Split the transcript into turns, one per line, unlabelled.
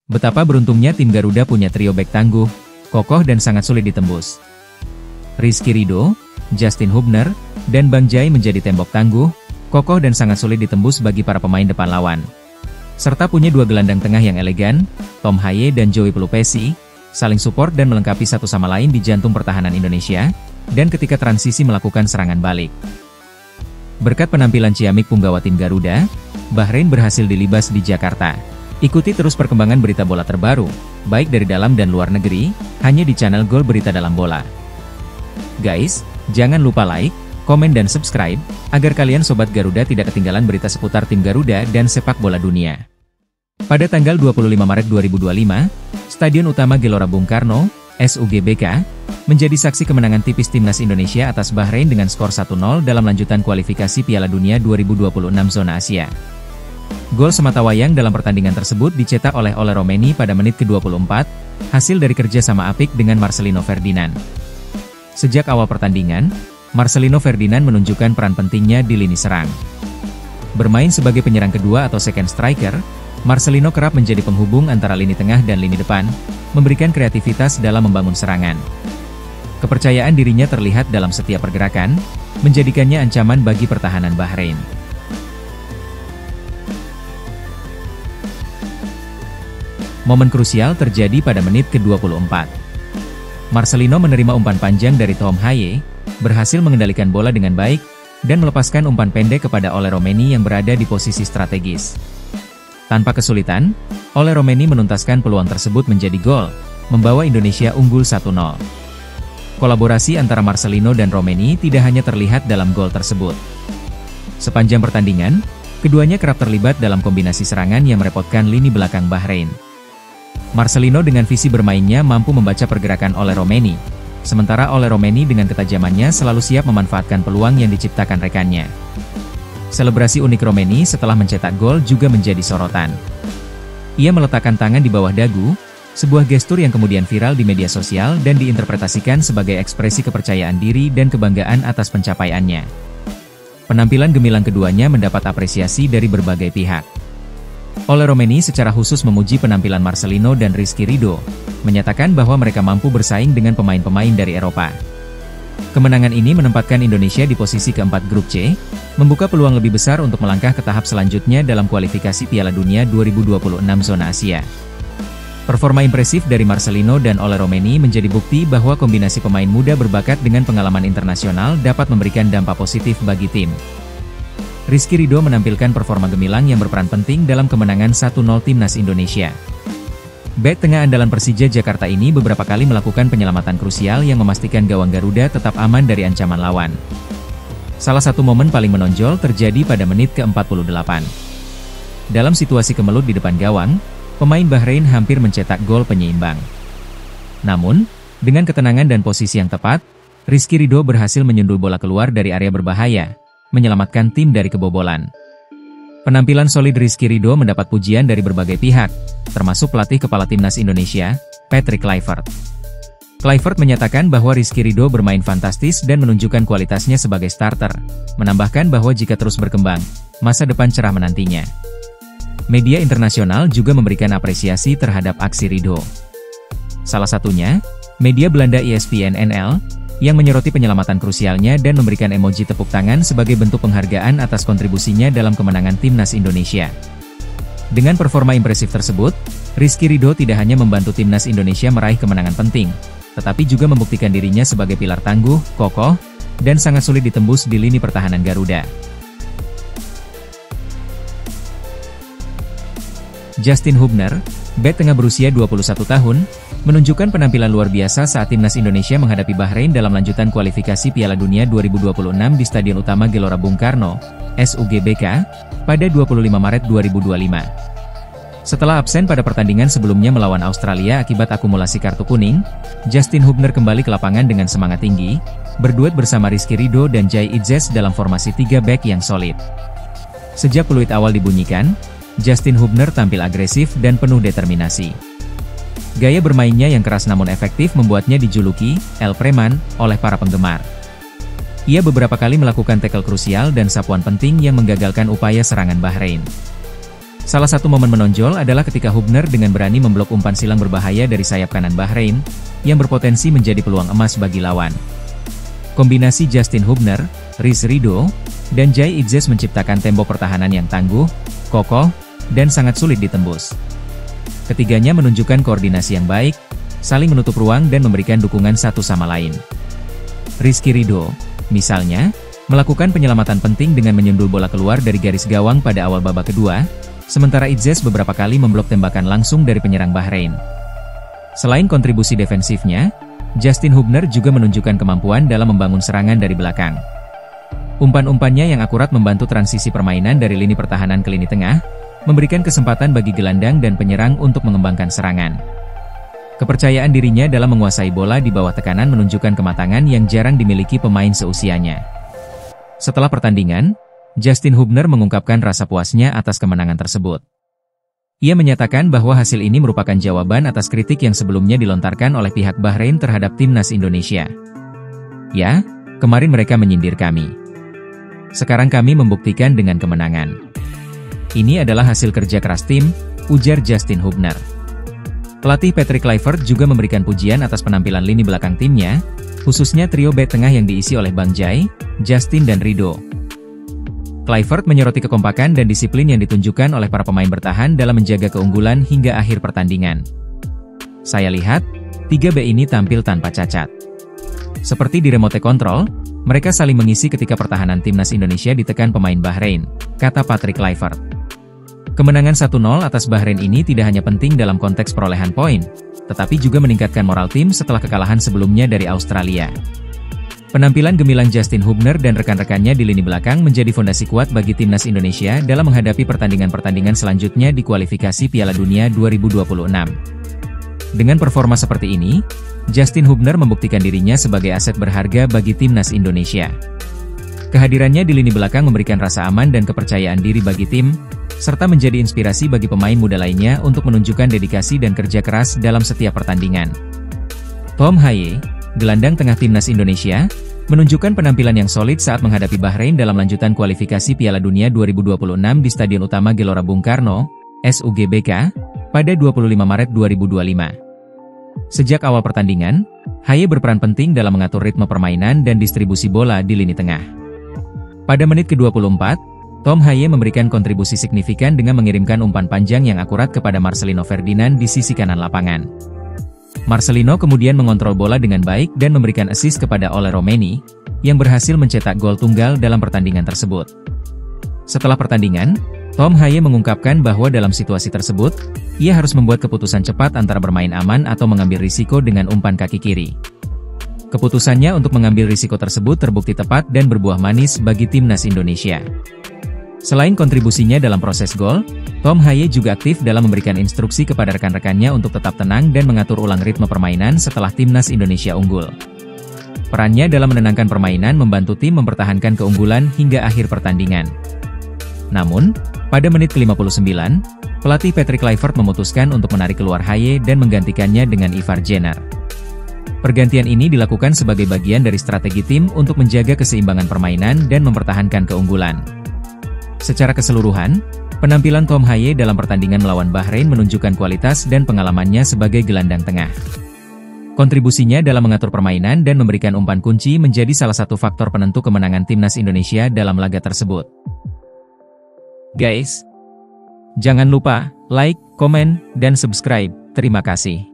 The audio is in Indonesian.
Betapa beruntungnya tim Garuda punya trio bek tangguh, kokoh dan sangat sulit ditembus. Rizky Ridho, Justin Hubner, dan Bang Jai menjadi tembok tangguh, kokoh dan sangat sulit ditembus bagi para pemain depan lawan. Serta punya dua gelandang tengah yang elegan, Tom Haye dan Joey Pelupesi, saling support dan melengkapi satu sama lain di jantung pertahanan Indonesia, dan ketika transisi melakukan serangan balik. Berkat penampilan ciamik punggawa tim Garuda, Bahrain berhasil dilibas di Jakarta. Ikuti terus perkembangan berita bola terbaru, baik dari dalam dan luar negeri, hanya di channel Gol Berita Dalam Bola. Guys, jangan lupa like, komen dan subscribe, agar kalian Sobat Garuda tidak ketinggalan berita seputar tim Garuda dan sepak bola dunia. Pada tanggal 25 Maret 2025, Stadion Utama Gelora Bung Karno, SUGBK, menjadi saksi kemenangan tipis timnas Indonesia atas Bahrain dengan skor 1-0 dalam lanjutan kualifikasi Piala Dunia 2026 zona Asia. Gol sematawayang dalam pertandingan tersebut dicetak oleh Ole Romaini pada menit ke-24, hasil dari kerja sama apik dengan Marcelino Ferdinand. Sejak awal pertandingan, Marcelino Ferdinand menunjukkan peran pentingnya di lini serang. Bermain sebagai penyerang kedua atau second striker, Marcelino kerap menjadi penghubung antara lini tengah dan lini depan, memberikan kreativitas dalam membangun serangan. Kepercayaan dirinya terlihat dalam setiap pergerakan, menjadikannya ancaman bagi pertahanan Bahrain. Momen krusial terjadi pada menit ke-24. Marcelino menerima umpan panjang dari Tom Haye, berhasil mengendalikan bola dengan baik, dan melepaskan umpan pendek kepada Ole Romaini yang berada di posisi strategis. Tanpa kesulitan, Ole Romaini menuntaskan peluang tersebut menjadi gol, membawa Indonesia unggul 1-0. Kolaborasi antara Marcelino dan Romaini tidak hanya terlihat dalam gol tersebut. Sepanjang pertandingan, keduanya kerap terlibat dalam kombinasi serangan yang merepotkan lini belakang Bahrain. Marcelino dengan visi bermainnya mampu membaca pergerakan Ole Romaini, sementara Ole Romaini dengan ketajamannya selalu siap memanfaatkan peluang yang diciptakan rekannya. Selebrasi unik Romaini setelah mencetak gol juga menjadi sorotan. Ia meletakkan tangan di bawah dagu, sebuah gestur yang kemudian viral di media sosial dan diinterpretasikan sebagai ekspresi kepercayaan diri dan kebanggaan atas pencapaiannya. Penampilan gemilang keduanya mendapat apresiasi dari berbagai pihak. Ole Romaini secara khusus memuji penampilan Marcelino dan Rizky Ridho, menyatakan bahwa mereka mampu bersaing dengan pemain-pemain dari Eropa. Kemenangan ini menempatkan Indonesia di posisi keempat grup C, membuka peluang lebih besar untuk melangkah ke tahap selanjutnya dalam kualifikasi Piala Dunia 2026 zona Asia. Performa impresif dari Marcelino dan Ole Romaini menjadi bukti bahwa kombinasi pemain muda berbakat dengan pengalaman internasional dapat memberikan dampak positif bagi tim. Rizky Ridho menampilkan performa gemilang yang berperan penting dalam kemenangan 1-0 timnas Indonesia. Bek tengah andalan Persija Jakarta ini beberapa kali melakukan penyelamatan krusial yang memastikan gawang Garuda tetap aman dari ancaman lawan. Salah satu momen paling menonjol terjadi pada menit ke-48. Dalam situasi kemelut di depan gawang, pemain Bahrain hampir mencetak gol penyeimbang. Namun, dengan ketenangan dan posisi yang tepat, Rizky Ridho berhasil menyundul bola keluar dari area berbahaya, menyelamatkan tim dari kebobolan. Penampilan solid Rizky Ridho mendapat pujian dari berbagai pihak, termasuk pelatih kepala timnas Indonesia, Patrick Kluivert. Kluivert menyatakan bahwa Rizky Ridho bermain fantastis dan menunjukkan kualitasnya sebagai starter, menambahkan bahwa jika terus berkembang, masa depan cerah menantinya. Media internasional juga memberikan apresiasi terhadap aksi Ridho. Salah satunya, media Belanda ESPN NL, yang menyoroti penyelamatan krusialnya dan memberikan emoji tepuk tangan sebagai bentuk penghargaan atas kontribusinya dalam kemenangan timnas Indonesia. Dengan performa impresif tersebut, Rizky Ridho tidak hanya membantu timnas Indonesia meraih kemenangan penting, tetapi juga membuktikan dirinya sebagai pilar tangguh, kokoh, dan sangat sulit ditembus di lini pertahanan Garuda. Justin Hubner, bek tengah berusia 21 tahun, menunjukkan penampilan luar biasa saat timnas Indonesia menghadapi Bahrain dalam lanjutan kualifikasi Piala Dunia 2026 di Stadion Utama Gelora Bung Karno, SUGBK, pada 25 Maret 2025. Setelah absen pada pertandingan sebelumnya melawan Australia akibat akumulasi kartu kuning, Justin Hubner kembali ke lapangan dengan semangat tinggi, berduet bersama Rizky Ridho dan Jai Idzes dalam formasi 3 bek yang solid. Sejak peluit awal dibunyikan, Justin Hubner tampil agresif dan penuh determinasi. Gaya bermainnya yang keras namun efektif membuatnya dijuluki El Preman oleh para penggemar. Ia beberapa kali melakukan tackle krusial dan sapuan penting yang menggagalkan upaya serangan Bahrain. Salah satu momen menonjol adalah ketika Hubner dengan berani memblok umpan silang berbahaya dari sayap kanan Bahrain, yang berpotensi menjadi peluang emas bagi lawan. Kombinasi Justin Hubner, Rizz Ridho, dan Jay Itzes menciptakan tembok pertahanan yang tangguh, kokoh, dan sangat sulit ditembus. Ketiganya menunjukkan koordinasi yang baik, saling menutup ruang dan memberikan dukungan satu sama lain. Rizky Ridho, misalnya, melakukan penyelamatan penting dengan menyundul bola keluar dari garis gawang pada awal babak kedua, sementara Itzes beberapa kali memblok tembakan langsung dari penyerang Bahrain. Selain kontribusi defensifnya, Justin Hubner juga menunjukkan kemampuan dalam membangun serangan dari belakang. Umpan-umpannya yang akurat membantu transisi permainan dari lini pertahanan ke lini tengah, memberikan kesempatan bagi gelandang dan penyerang untuk mengembangkan serangan. Kepercayaan dirinya dalam menguasai bola di bawah tekanan menunjukkan kematangan yang jarang dimiliki pemain seusianya. Setelah pertandingan, Justin Hubner mengungkapkan rasa puasnya atas kemenangan tersebut. Ia menyatakan bahwa hasil ini merupakan jawaban atas kritik yang sebelumnya dilontarkan oleh pihak Bahrain terhadap timnas Indonesia. "Ya, kemarin mereka menyindir kami. Sekarang kami membuktikan dengan kemenangan. Ini adalah hasil kerja keras tim," ujar Justin Hubner. Pelatih Patrick Kluivert juga memberikan pujian atas penampilan lini belakang timnya, khususnya trio bek tengah yang diisi oleh Bang Jay, Justin dan Ridho. Kluivert menyoroti kekompakan dan disiplin yang ditunjukkan oleh para pemain bertahan dalam menjaga keunggulan hingga akhir pertandingan. "Saya lihat, 3 bek ini tampil tanpa cacat. Seperti di remote control, mereka saling mengisi ketika pertahanan timnas Indonesia ditekan pemain Bahrain," kata Patrick Kluivert. Kemenangan 1-0 atas Bahrain ini tidak hanya penting dalam konteks perolehan poin, tetapi juga meningkatkan moral tim setelah kekalahan sebelumnya dari Australia. Penampilan gemilang Justin Hubner dan rekan-rekannya di lini belakang menjadi fondasi kuat bagi timnas Indonesia dalam menghadapi pertandingan-pertandingan selanjutnya di kualifikasi Piala Dunia 2026. Dengan performa seperti ini, Justin Hubner membuktikan dirinya sebagai aset berharga bagi timnas Indonesia. Kehadirannya di lini belakang memberikan rasa aman dan kepercayaan diri bagi tim, serta menjadi inspirasi bagi pemain muda lainnya untuk menunjukkan dedikasi dan kerja keras dalam setiap pertandingan. Tom Haye, gelandang tengah timnas Indonesia, menunjukkan penampilan yang solid saat menghadapi Bahrain dalam lanjutan kualifikasi Piala Dunia 2026 di Stadion Utama Gelora Bung Karno, SUGBK, pada 25 Maret 2025. Sejak awal pertandingan, Haye berperan penting dalam mengatur ritme permainan dan distribusi bola di lini tengah. Pada menit ke-24, Tom Haye memberikan kontribusi signifikan dengan mengirimkan umpan panjang yang akurat kepada Marcelino Ferdinand di sisi kanan lapangan. Marcelino kemudian mengontrol bola dengan baik dan memberikan assist kepada Ole Romeni, yang berhasil mencetak gol tunggal dalam pertandingan tersebut. Setelah pertandingan, Tom Haye mengungkapkan bahwa dalam situasi tersebut, ia harus membuat keputusan cepat antara bermain aman atau mengambil risiko dengan umpan kaki kiri. Keputusannya untuk mengambil risiko tersebut terbukti tepat dan berbuah manis bagi timnas Indonesia. Selain kontribusinya dalam proses gol, Tom Haye juga aktif dalam memberikan instruksi kepada rekan-rekannya untuk tetap tenang dan mengatur ulang ritme permainan setelah timnas Indonesia unggul. Perannya dalam menenangkan permainan membantu tim mempertahankan keunggulan hingga akhir pertandingan. Namun, pada menit ke-59, pelatih Patrick Kluivert memutuskan untuk menarik keluar Haye dan menggantikannya dengan Ivar Jenner. Pergantian ini dilakukan sebagai bagian dari strategi tim untuk menjaga keseimbangan permainan dan mempertahankan keunggulan. Secara keseluruhan, penampilan Tom Haye dalam pertandingan melawan Bahrain menunjukkan kualitas dan pengalamannya sebagai gelandang tengah. Kontribusinya dalam mengatur permainan dan memberikan umpan kunci menjadi salah satu faktor penentu kemenangan timnas Indonesia dalam laga tersebut. Guys, jangan lupa like, komen, dan subscribe. Terima kasih.